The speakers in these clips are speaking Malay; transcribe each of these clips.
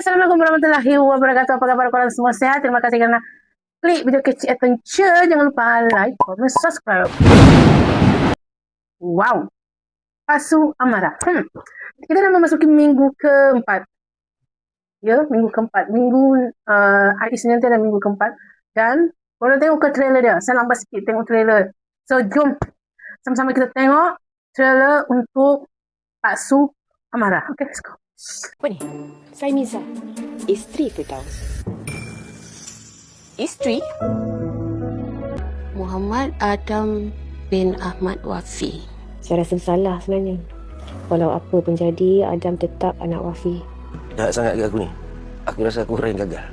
Assalamualaikum warahmatullahi wabarakatuh. Apa khabar korang semua, sihat? Terima kasih kerana klik video kecil adventure. Jangan lupa like, comment, subscribe. Wow, Pasu Amara. Kita dah memasuki minggu keempat. Ya, minggu keempat. Hari Senin nanti adalah minggu keempat. Dan korang tengok ke trailer dia. Saya lambat sikit tengok trailer. So, jom sama-sama kita tengok trailer untuk Pasu Amara. Okay, let's go. Apa ni? Saya Miza, isteri Firdaus. Isteri? Muhammad Adam bin Ahmad Wafi. Saya rasa bersalah sebenarnya. Walau apa pun jadi, Adam tetap anak Wafi. Jahat sangat ke aku ni? Aku rasa aku orang yang gagal.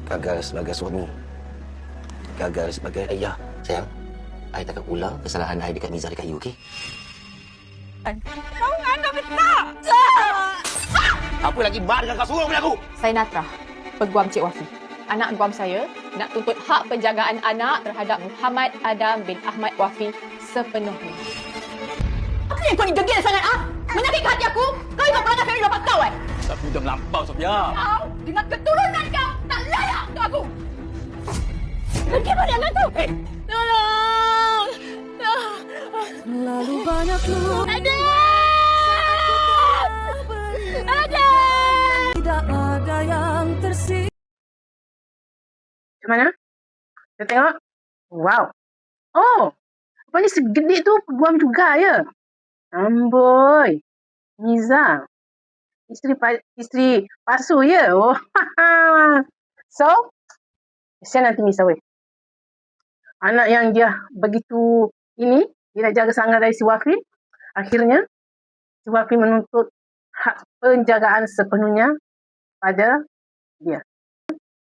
Gagal sebagai suami. Gagal sebagai ayah. Sayang, I takkan ulang kesalahan I dekat Miza dekat you, okey? Kau anak betak! Apa lagi bar dengan kau suruh punya aku? Saya Natra, peguam Cik Wafi. Anak guam saya nak tuntut hak penjagaan anak terhadap Muhammad Adam bin Ahmad Wafi sepenuhnya. Apa yang kau ni degil sangat, ah? Menyakitkan hati aku? Kau ingat perangai Ferry dapat kau, eh? Tapi dah melampau, Sofia. Kau, dengan keturunan kau, tak layak untuk aku! Pergi pada anak tu! Hei! Tolong! Lalu banyak lu. Adam! Adam! Tidak ada yang tersisa. Macam mana? Kita tengok. Wow. Oh, rupanya segede tu peguam juga ya. Amboi. Miza. Isteri Pasu ya. Oh. So, kesian nanti Miza weh. Anak yang dia begitu ini, dia nak jaga sangat dari si Wafi. Akhirnya, si Wafi menuntut hak penjagaan sepenuhnya pada dia.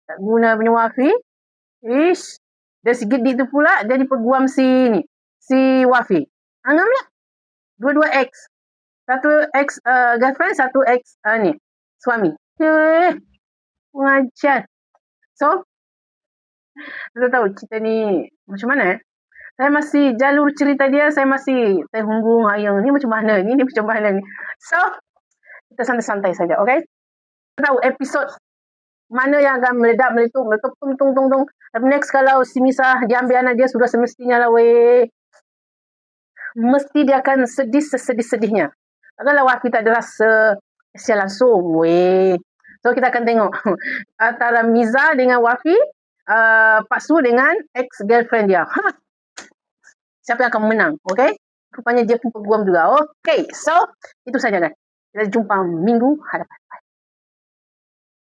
Tak guna punya Wafi. Ish, dia segede tu pula jadi peguam si Wafi. Anggaplah dua-dua ex. Satu ex girlfriend, satu ex ni suami. Mengajar. So, kita tahu cerita ni macam mana. Saya masih jalur cerita dia, saya masih terhunggung ayang ni macam mana ni macam mana ni. So, kita santai-santai saja, okay? Kita tahu episod mana yang akan meledak, meletup, tung. Tapi next kalau si Miza diambil anak dia sudah semestinya lah weh. Mesti dia akan sedih sesedih-sedihnya. Takkanlah Wafi tak ada rasa kesian langsung weh. So kita akan tengok antara Miza dengan Wafi, Pasu dengan ex-girlfriend dia. Siapa yang akan menang, okay? Rupanya dia pun peguam juga. Okay, so itu saja kan. Kita jumpa minggu hadapan.